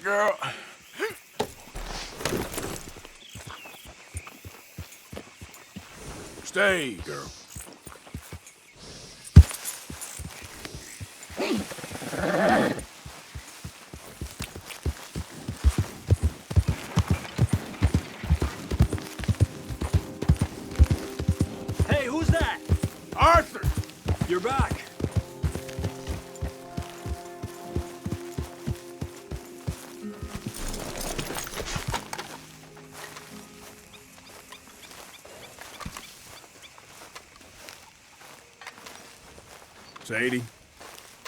right, girl. Stay, girl. Hey, who's that? Arthur! You're back. Sadie.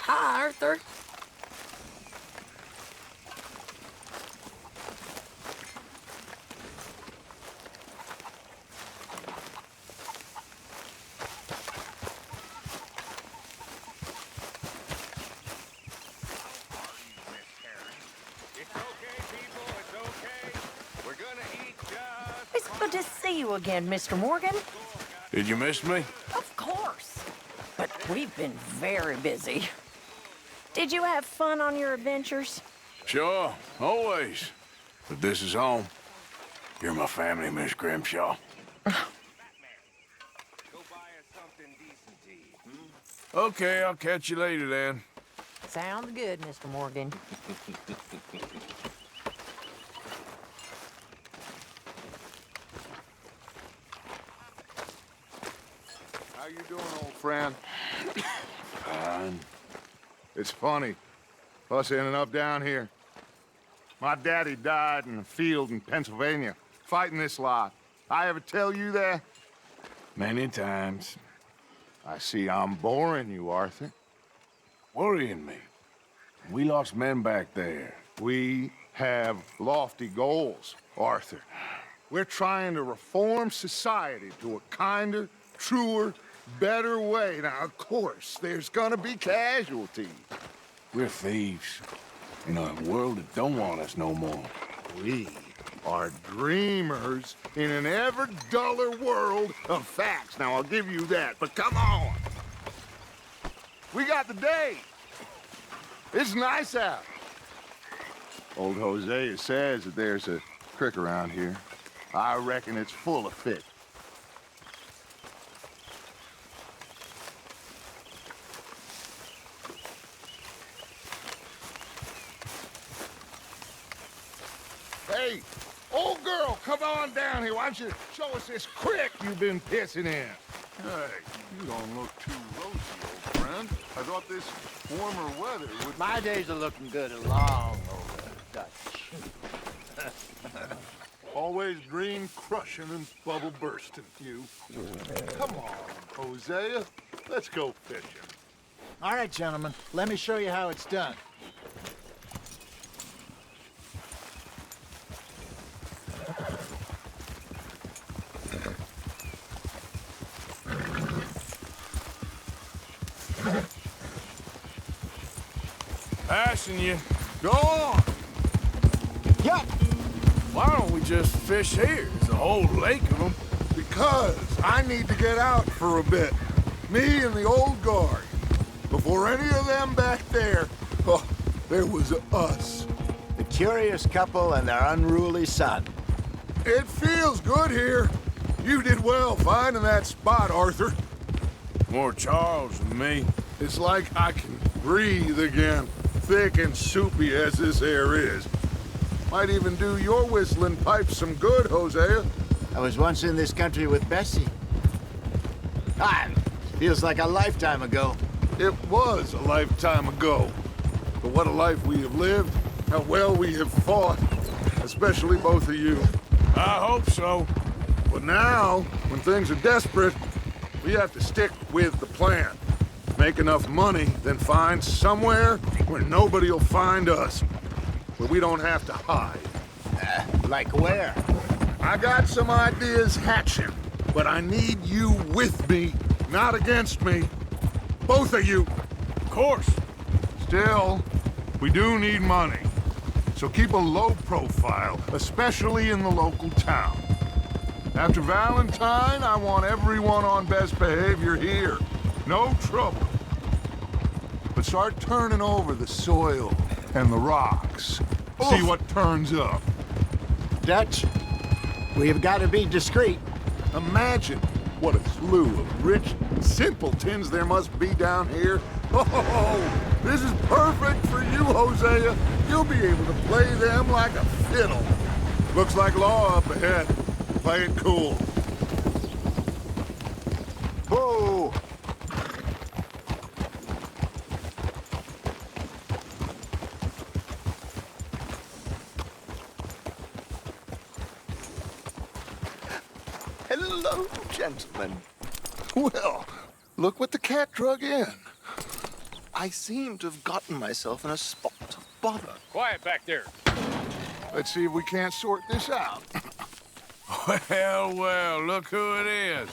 Hi, Arthur. It's good to see you again, Mr. Morgan. Did you miss me? Of course. But we've been very busy. Did you have fun on your adventures? Sure, always. But this is home. You're my family, Miss Grimshaw. Okay, I'll catch you later then. Sounds good, Mr. Morgan. How you doing, old friend? Fine. It's funny, us ending up down here. My daddy died in a field in Pennsylvania, fighting this lot. I ever tell you that? Many times. I see I'm boring you, Arthur. Worrying me. We lost men back there. We have lofty goals, Arthur. We're trying to reform society to a kinder, truer, better way. Now, of course, there's gonna be casualties. We're thieves. In a world that don't want us no more. We are dreamers in an ever duller world of facts. Now, I'll give you that, but come on. We got the day. It's nice out. Old Hosea says that there's a creek around here. I reckon it's full of fish. Hey, old girl, come on down here. Why don't you show us this creek you've been pissing in? Hey, you don't look too rosy, old friend. I thought this warmer weather would... My days are looking good along over Dutch. Always dream crushing and bubble bursting, you. Come on, Hosea. Let's go fishing. All right, gentlemen, let me show you how it's done. Passing you. Go on. Yep. Why don't we just fish here? There's a whole lake of them. Because I need to get out for a bit. Me and the old guard. Before any of them back there, oh, there was us. The curious couple and their unruly son. It feels good here. You did well finding that spot, Arthur. More Charles than me. It's like I can breathe again, thick and soupy as this air is. Might even do your whistling pipes some good, Hosea. I was once in this country with Bessie. Feels like a lifetime ago. It was a lifetime ago. But what a life we have lived, how well we have fought, especially both of you. I hope so. But now, when things are desperate, we have to stick with the plan. Make enough money, then find somewhere where nobody will find us. Where we don't have to hide. Like where? I got some ideas hatching, but I need you with me, not against me. Both of you. Of course. Still, we do need money. So keep a low profile, especially in the local town. After Valentine, I want everyone on best behavior here. No trouble. But start turning over the soil and the rocks. See what turns up. Dutch, we've got to be discreet. Imagine what a slew of rich simpletons there must be down here. Oh, this is perfect for you, Hosea. You'll be able to play them like a fiddle. Looks like law up ahead. Play it cool. Whoa! Hello, gentlemen. Well, look what the cat drug in. I seem to have gotten myself in a spot of bother. Quiet back there. Let's see if we can't sort this out. Well, well, look who it is.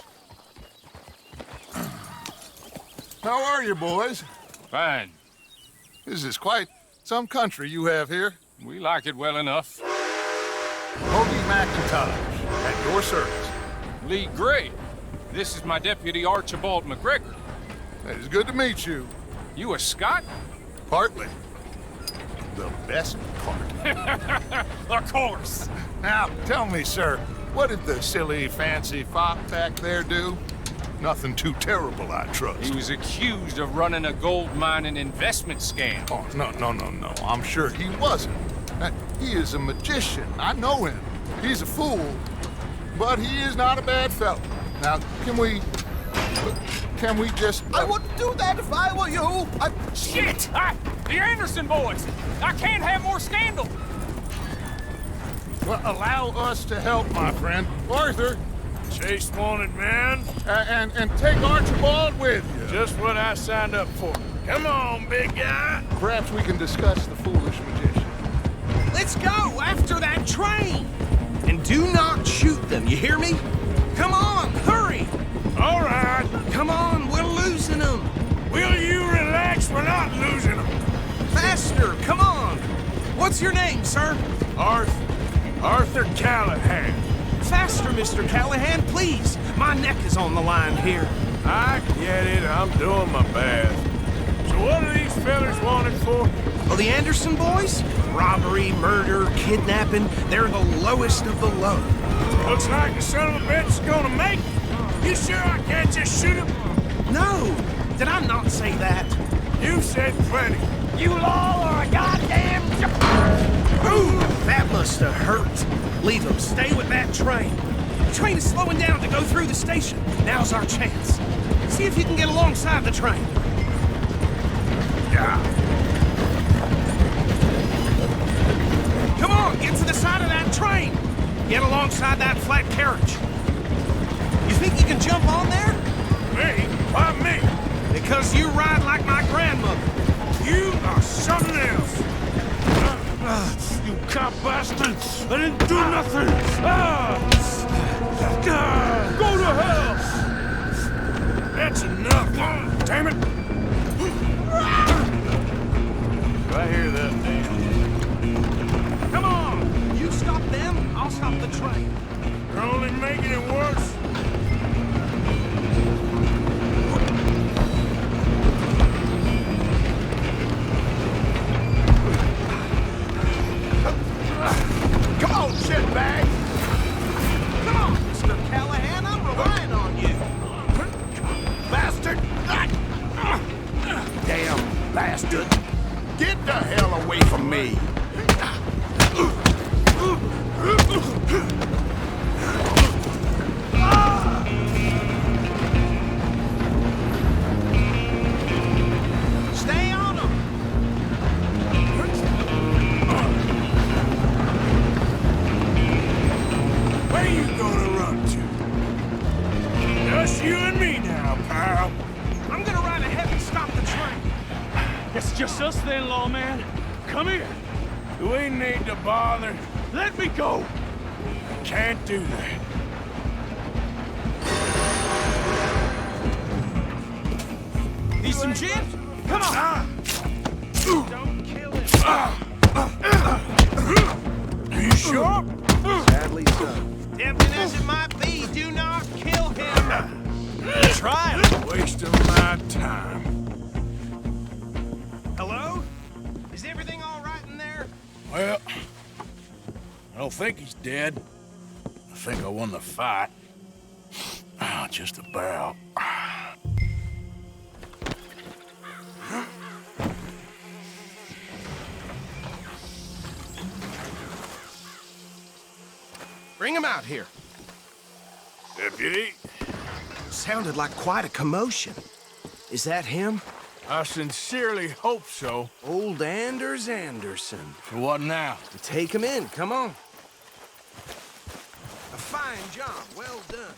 How are you, boys? Fine. This is quite some country you have here. We like it well enough. Hoagie McIntosh, at your service. Lee Gray. This is my deputy Archibald McGregor. It is good to meet you. You a Scot? Partly. The best part. Of course. Now, tell me, sir, what did the silly, fancy fop back there do? Nothing too terrible, I trust. He was accused of running a gold mining investment scam. Oh, no. I'm sure he wasn't. He is a magician. I know him. He's a fool. But he is not a bad fellow. Now, can we just... I wouldn't do that if I were you. Shit! The Anderson boys! I can't have more scandal! Well, allow us to help, my friend. Arthur, Chase wanted man. and take Archibald with you. Just what I signed up for. Come on, big guy. Perhaps we can discuss the foolish magician. Let's go after that train! And do not shoot them, you hear me? Come on, hurry! All right. Come on, we're losing them! Will you relax? We're not losing them. Faster, come on! What's your name, sir? Arthur Callahan. Faster, Mr. Callahan, please! My neck is on the line here. I get it. I'm doing my best. So what are these fellas wanted for? Oh, the Anderson boys? Robbery, murder, kidnapping, they're the lowest of the low. Looks like the son of a bitch is gonna make it. You sure I can't just shoot him? No! Did I not say that? You said plenty. You all are a goddamn... Ooh, that must have hurt. Leave them. Stay with that train. The train is slowing down to go through the station. Now's our chance. See if you can get alongside the train. Yeah. Come on, get to the side of that train. Get alongside that flat carriage. You think you can jump on there? Me? Why me? Because you ride like my grandmother. You are something else. You cop bastard! I didn't do nothing! Go to hell! That's enough! Damn it! Do I hear that damn? Come on! You stop them, I'll stop the train. You're only making it worse. Come on, shitbag! Come on, Mr. Callahan, I'm relying on you. Bastard! Damn bastard! Get the hell away from me! Stay on them. Where you gonna run to? Just you and me now, pal. I'm gonna ride ahead and stop the train. It's just us then, lawman. Come here. Do we need to bother? Let me go. Can't do that. Need some gin? Come on. Don't kill him. Are you sure? Sadly so. Tempting as it might be, do not kill him. Try it. Waste of my time. Hello? Is everything all right in there? Well, don't think he's dead. I think I won the fight. Just about. Bring him out here. Deputy, Sounded like quite a commotion. Is that him? I sincerely hope so. Old Anders Anderson. So what now? Take him in, come on. A fine job, well done.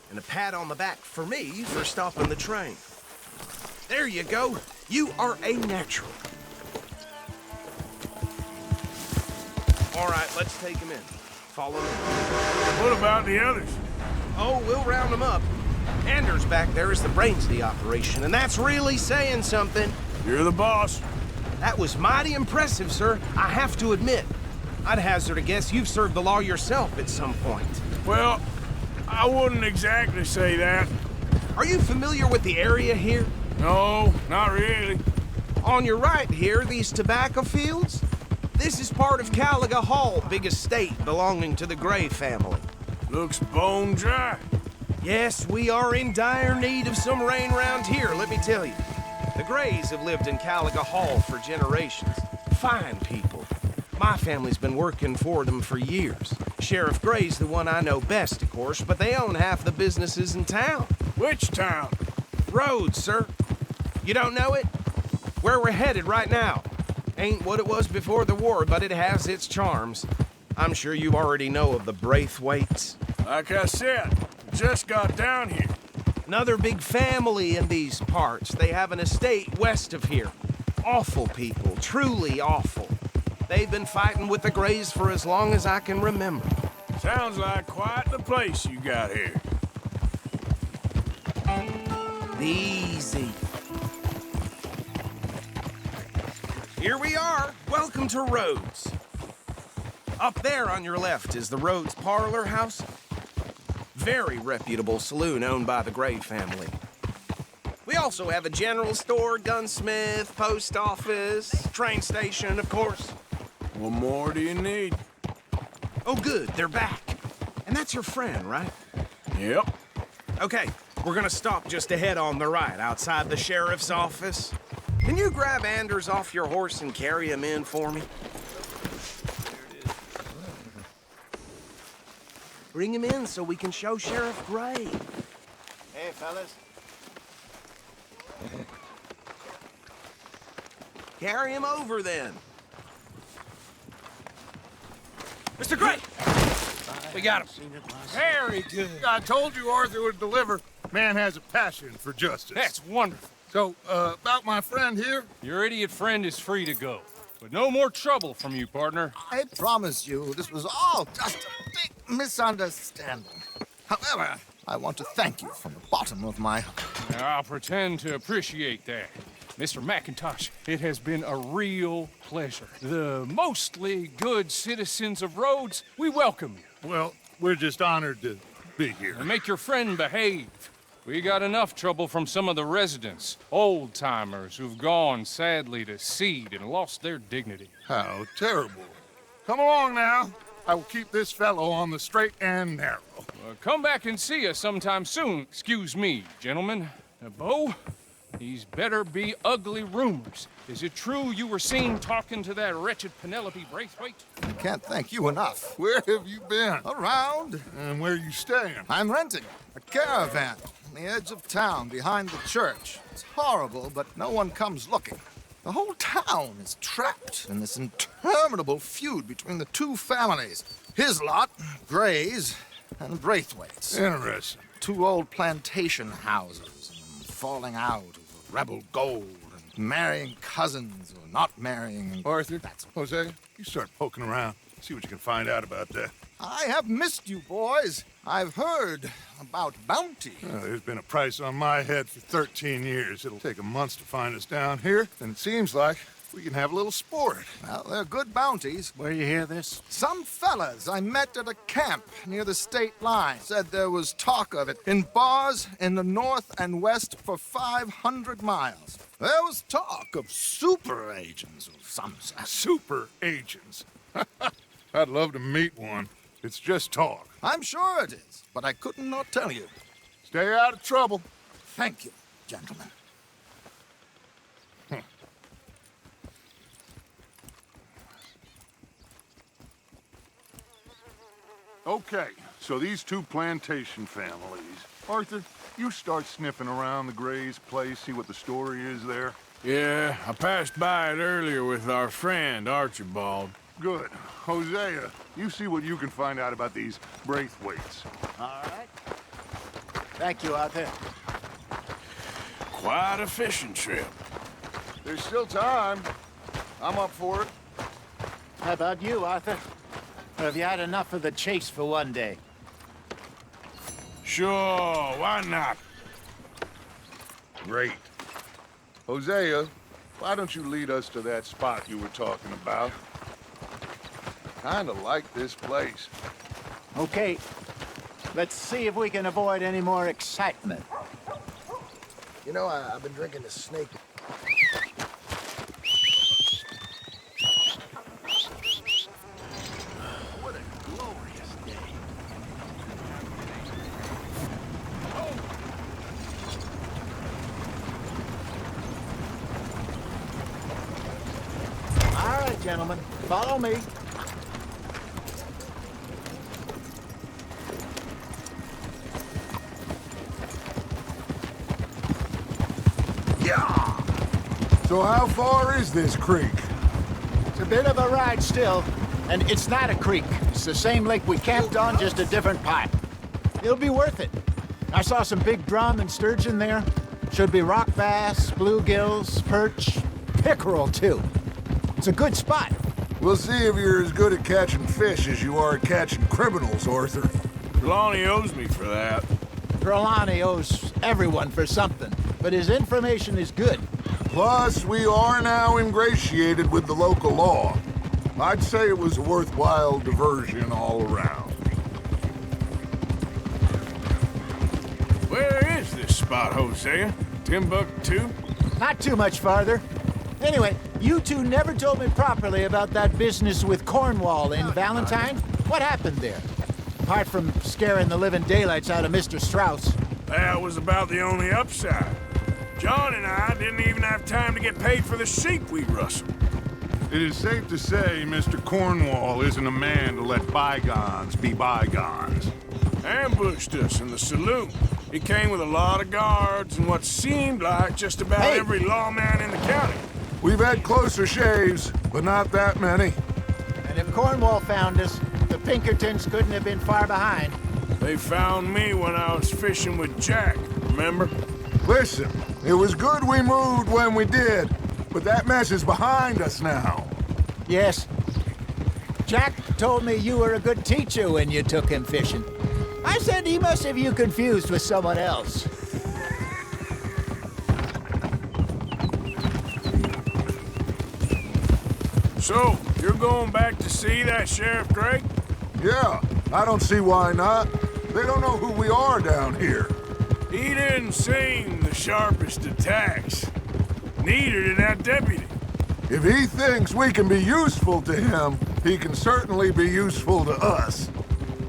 And a pat on the back for me for stopping the train. There you go. You are a natural. All right, let's take him in. Follow me. What about the others? Oh, we'll round them up. Anders back there is the brains of the operation, and that's really saying something. You're the boss. That was mighty impressive, sir. I have to admit. I'd hazard a guess you've served the law yourself at some point. Well, I wouldn't exactly say that. Are you familiar with the area here? No, not really. On your right here, these tobacco fields? This is part of Caliga Hall, big estate belonging to the Gray family. Looks bone dry. Yes, we are in dire need of some rain round here, let me tell you. The Grays have lived in Caliga Hall for generations. Fine people. My family's been working for them for years. Sheriff Gray's the one I know best, of course, but they own half the businesses in town. Which town? Rhodes, sir. You don't know it? Where we're headed right now. Ain't what it was before the war, but it has its charms. I'm sure you already know of the Braithwaites. Like I said, just got down here. Another big family in these parts. They have an estate west of here. Awful people, truly awful. They've been fighting with the Grays for as long as I can remember. Sounds like quite the place you got here. Easy. Here we are. Welcome to Rhodes. Up there on your left is the Rhodes Parlor House. Very reputable saloon owned by the Gray family. We also have a general store, gunsmith, post office, train station, of course. What more do you need? Oh, good, they're back. And that's your friend, right? Yep. Okay, we're gonna stop just ahead on the right, outside the sheriff's office. Can you grab Anders off your horse and carry him in for me? Bring him in so we can show Sheriff Gray. Hey, fellas. Carry him over, then. Mr. Gray! We got him. Very good. I told you Arthur would deliver. Man has a passion for justice. That's wonderful. So, about my friend here? Your idiot friend is free to go. But no more trouble from you, partner. I promise you, this was all just a big misunderstanding. However, I want to thank you from the bottom of my heart. I'll pretend to appreciate that. Mr. McIntosh, it has been a real pleasure. The mostly good citizens of Rhodes, we welcome you. Well, we're just honored to be here. And make your friend behave. We got enough trouble from some of the residents, old-timers who've gone, sadly, to seed and lost their dignity. How terrible. Come along now. I will keep this fellow on the straight and narrow. Come back and see us sometime soon. Excuse me, gentlemen. Bo, these better be ugly rumors. Is it true you were seen talking to that wretched Penelope Braithwaite? I can't thank you enough. Where have you been? Around. And where are you staying? I'm renting a caravan on the edge of town behind the church. It's horrible, but no one comes looking. The whole town is trapped in this interminable feud between the two families. His lot, Gray's, and Braithwaite's. Interesting. Two old plantation houses, falling out over rebel gold, and marrying cousins or not marrying. Arthur, Hosea, you start poking around. See what you can find out about that. I have missed you, boys. I've heard about bounty. There's been a price on my head for 13 years. It'll take a month to find us down here, and it seems like we can have a little sport. Well, they're good bounties. Where you hear this? Some fellas I met at a camp near the state line said there was talk of it in bars in the north and west for 500 miles. There was talk of super agents of some sort. Super agents. I'd love to meet one. It's just talk. I'm sure it is, but I could not tell you. Stay out of trouble. Thank you, gentlemen. Okay, so these two plantation families. Arthur, you start sniffing around the Gray's place, see what the story is there. Yeah, I passed by it earlier with our friend, Archibald. Good. Hosea, you see what you can find out about these Braithwaites. All right. Thank you, Arthur. Quite a fishing trip. There's still time. I'm up for it. How about you, Arthur? Or have you had enough of the chase for one day? Sure, why not? Great. Hosea, why don't you lead us to that spot you were talking about? Kinda like this place. Okay. Let's see if we can avoid any more excitement. You know, I've been drinking this snake. What a glorious day. All right, gentlemen. Follow me. So how far is this creek? It's a bit of a ride still, and it's not a creek. It's the same lake we camped on, just a different part. It'll be worth it. I saw some big drum and sturgeon there. Should be rock bass, bluegills, perch, pickerel too. It's a good spot. We'll see if you're as good at catching fish as you are at catching criminals, Arthur. Trelawney owes me for that. Trelawney owes everyone for something, but his information is good. Plus, we are now ingratiated with the local law. I'd say it was a worthwhile diversion all around. Where is this spot, Hosea? Timbuktu? Not too much farther. Anyway, you two never told me properly about that business with Cornwall in Valentine. What happened there? Apart from scaring the living daylights out of Mr. Strauss. That was about the only upside. John and I didn't even have time to get paid for the sheep we rustled. It is safe to say Mr. Cornwall isn't a man to let bygones be bygones. Ambushed us in the saloon. He came with a lot of guards and what seemed like just about every lawman in the county. We've had closer shaves, but not that many. And if Cornwall found us, the Pinkertons couldn't have been far behind. They found me when I was fishing with Jack, remember? Listen, it was good we moved when we did, but that mess is behind us now. Yes. Jack told me you were a good teacher when you took him fishing. I said he must have you confused with someone else. So, you're going back to see that Sheriff Gray? Yeah, I don't see why not. They don't know who we are down here. He didn't seem the sharpest attacks. Neither did that deputy. If he thinks we can be useful to him, he can certainly be useful to us.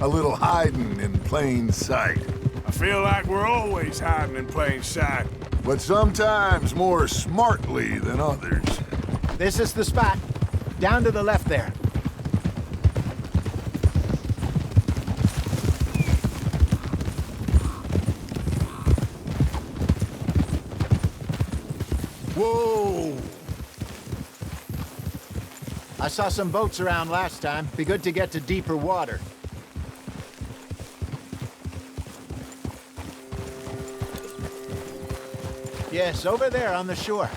A little hiding in plain sight. I feel like we're always hiding in plain sight. But sometimes more smartly than others. This is the spot. Down to the left there. Whoa! I saw some boats around last time. Be good to get to deeper water. Yes, over there on the shore.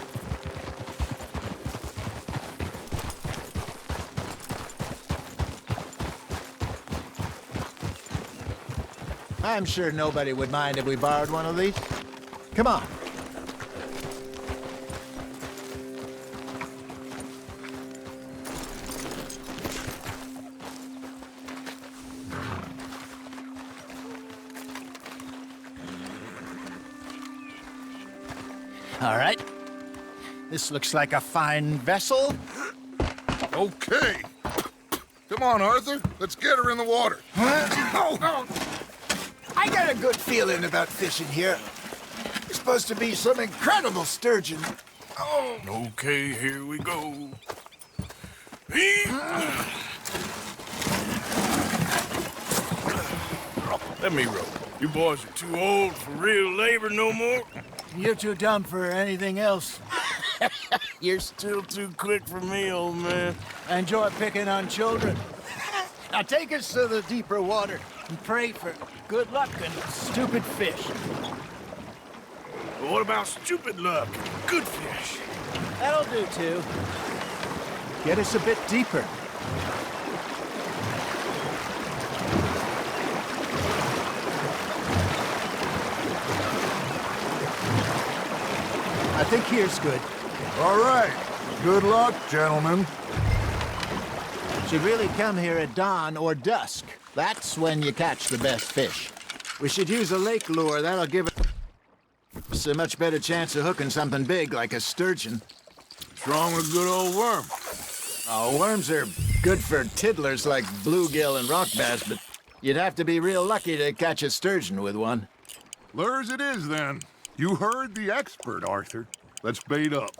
I'm sure nobody would mind if we borrowed one of these. Come on. All right. This looks like a fine vessel. Okay. Come on, Arthur. Let's get her in the water. Oh, I got a good feeling about fishing here. It's supposed to be some incredible sturgeon. Oh. Okay, here we go. Let me row. You boys are too old for real labor no more. You're too dumb for anything else. You're still too quick for me, old man. I enjoy picking on children. Now take us to the deeper water and pray for good luck and stupid fish. But what about stupid luck? Good fish. That'll do, too. Get us a bit deeper. I think here's good. All right. Good luck, gentlemen. Should really come here at dawn or dusk. That's when you catch the best fish. We should use a lake lure. That'll give us a much better chance of hooking something big like a sturgeon. What's wrong with a good old worm? Oh, worms are good for tiddlers like bluegill and rock bass, but you'd have to be real lucky to catch a sturgeon with one. Lures it is, then. You heard the expert, Arthur. Let's bait up.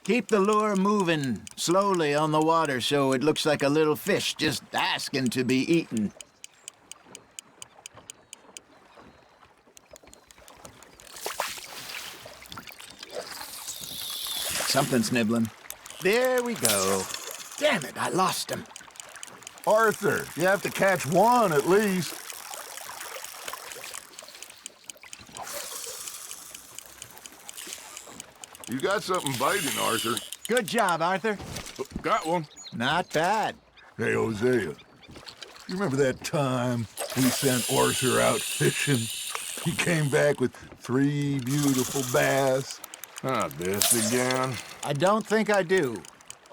Keep the lure moving slowly on the water so it looks like a little fish just asking to be eaten. Something's nibbling. There we go. Damn it, I lost him. Arthur, you have to catch one at least. You got something biting, Arthur. Good job, Arthur. Got one. Not bad. Hey, Hosea. You remember that time we sent Arthur out fishing? He came back with 3 beautiful bass. Not this again. I don't think I do.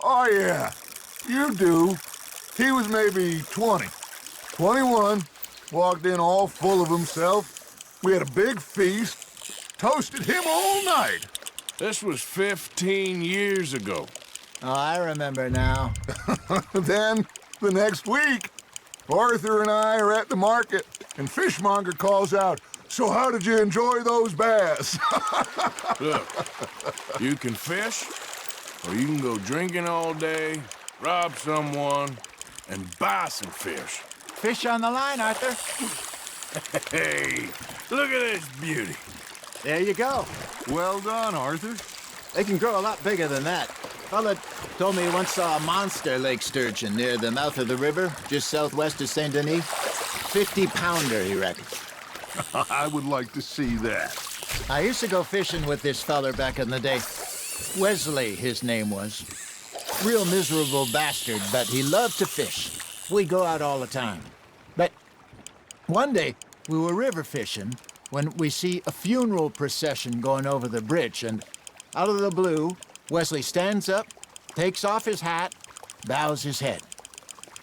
Oh, yeah. You do. He was maybe 20. 21. Walked in all full of himself. We had a big feast. Toasted him all night. This was 15 years ago. Oh, I remember now. Then, the next week, Arthur and I are at the market, and Fishmonger calls out, "So how did you enjoy those bass?" Look, you can fish, or you can go drinking all day, rob someone, and buy some fish. Fish on the line, Arthur. Hey, look at this beauty. There you go. Well done, Arthur. They can grow a lot bigger than that. Fella told me he once saw a monster lake sturgeon near the mouth of the river, just southwest of Saint Denis. 50-pounder, he reckons. I would like to see that. I used to go fishing with this feller back in the day. Wesley, his name was. Real miserable bastard, but he loved to fish. We'd go out all the time. But one day, we were river fishing when we see a funeral procession going over the bridge, and out of the blue, Wesley stands up, takes off his hat, bows his head.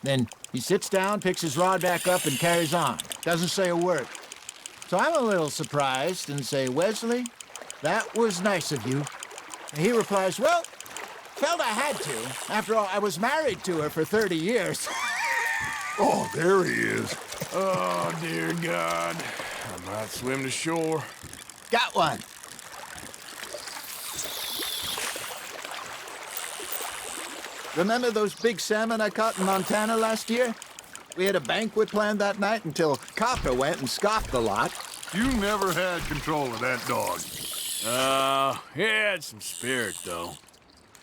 Then he sits down, picks his rod back up, and carries on. Doesn't say a word. So I'm a little surprised and say, "Wesley, that was nice of you." And he replies, "Well, felt I had to. After all, I was married to her for 30 years. Oh, there he is. Oh, dear God. I might swim to shore. Got one. Remember those big salmon I caught in Montana last year? We had a banquet planned that night until Copper went and scoffed the lot. You never had control of that dog. He had some spirit, though.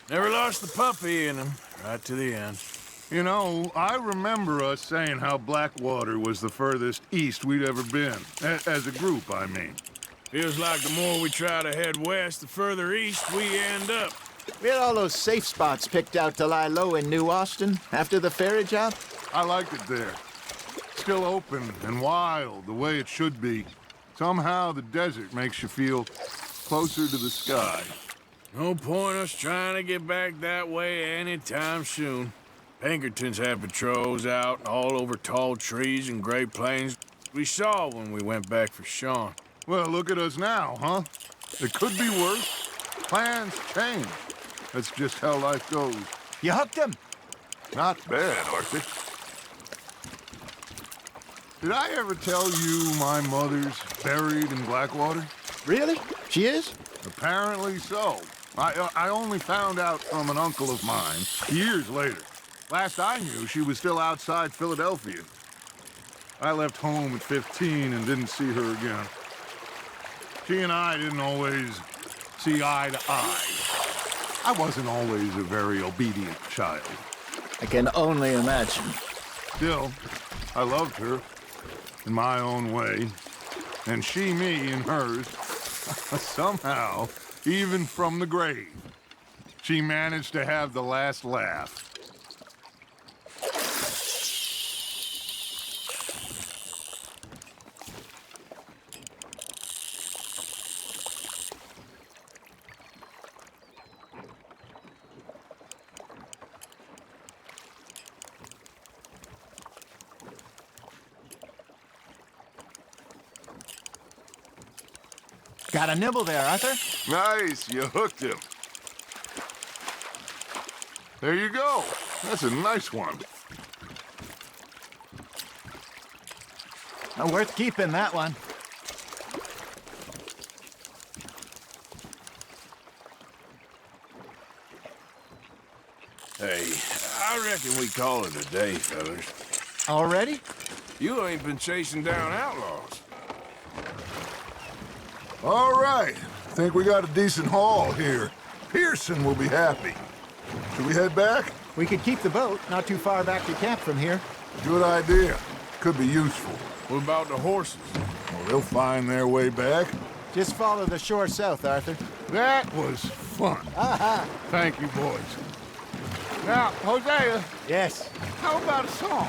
Never lost the puppy in him, right to the end. You know, I remember us saying how Blackwater was the furthest east we'd ever been. As a group, I mean. Feels like the more we try to head west, the further east we end up. We had all those safe spots picked out to lie low in New Austin after the ferry job. I liked it there. Still open and wild, the way it should be. Somehow the desert makes you feel closer to the sky. No point us trying to get back that way anytime soon. Pinkertons had patrols out all over tall trees and Great Plains. We saw when we went back for Sean. Well, look at us now, huh? It could be worse. Plans change. That's just how life goes. You hooked him. Not bad, Arthur. Did I ever tell you my mother's buried in Blackwater? Really? She is? Apparently so. I only found out from an uncle of mine years later. Last I knew, she was still outside Philadelphia. I left home at 15 and didn't see her again. She and I didn't always see eye to eye. I wasn't always a very obedient child. I can only imagine. Still, I loved her in my own way, and she me in hers. Somehow, even from the grave, she managed to have the last laugh. Got a nibble there, Arthur? Nice, you hooked him. There you go. That's a nice one. Worth keeping, that one. Hey, I reckon we call it a day, fellas. Already? You ain't been chasing down outlaws. All right. Think we got a decent haul here. Pearson will be happy. Should we head back? We could keep the boat not too far back to camp from here. Good idea. Could be useful. What about the horses? Well, they'll find their way back. Just follow the shore south, Arthur. That was fun. Thank you, boys. Now, Hosea, Yes. how about a song?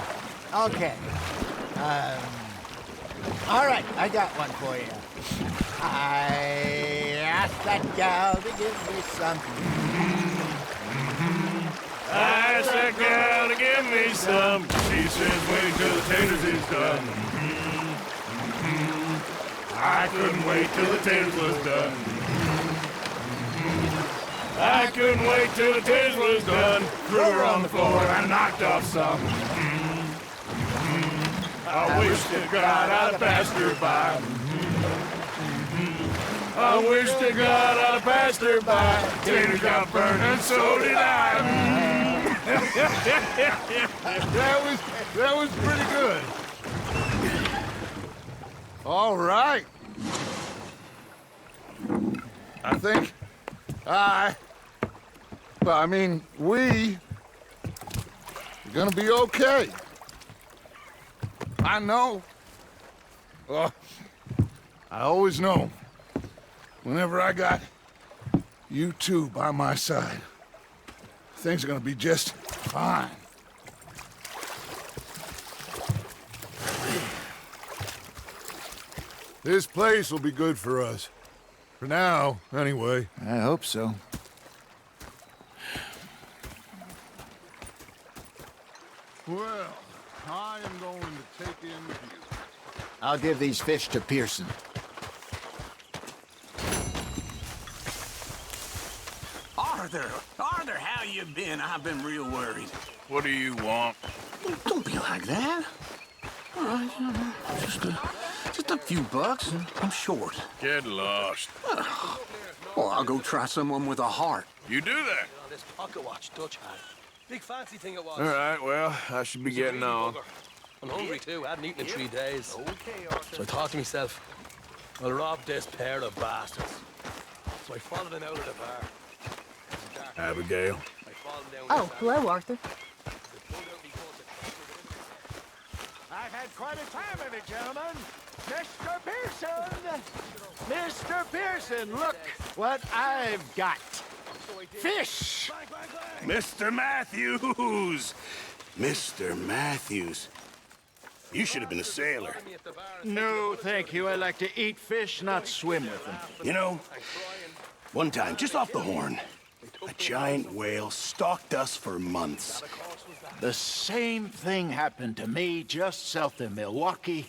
Okay. All right, I got one for you. I asked that gal to give me something. I asked that gal to give me some. She says wait till the taters is done. I couldn't wait till the taters was done. I couldn't wait till the taters was done. Threw her on the floor and I knocked off some. I wish to God I'd have passed her by. I wish to God I'd have passed her by. Taters got burned and so did I. That was pretty good. All right. I think we are gonna be okay. I know. I always know. Whenever I got you two by my side, things are gonna be just fine. This place will be good for us. For now, anyway. I hope so. Well, I am going to take in the view. I'll give these fish to Pearson. Arthur, how you been? I've been real worried. What do you want? Don't be like that. All right, just a few bucks. I'm short. Get lost. Well, I'll go try someone with a heart. You do that? This pocket watch Dutch had. Big fancy thing it was. All right, well, I should be getting on. I'm hungry too. I hadn't eaten in 3 days. So I thought to myself, I'll rob this pair of bastards. So I followed them out of the bar. Abigail. Oh, hello, Arthur. I've had quite a time of it, gentlemen. Mr. Pearson! Mr. Pearson, look what I've got. Fish! Mr. Matthews! Mr. Matthews. You should have been a sailor. No, thank you. I like to eat fish, not swim with them. You know, one time, just off the Horn, a giant whale stalked us for months. The same thing happened to me just south of Milwaukee,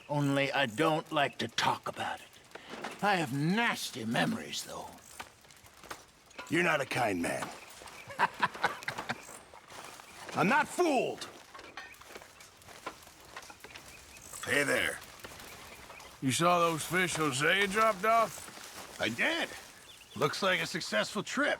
only I don't like to talk about it. I have nasty memories, though. You're not a kind man. I'm not fooled. Hey there. You saw those fish Hosea dropped off? I did. Looks like a successful trip.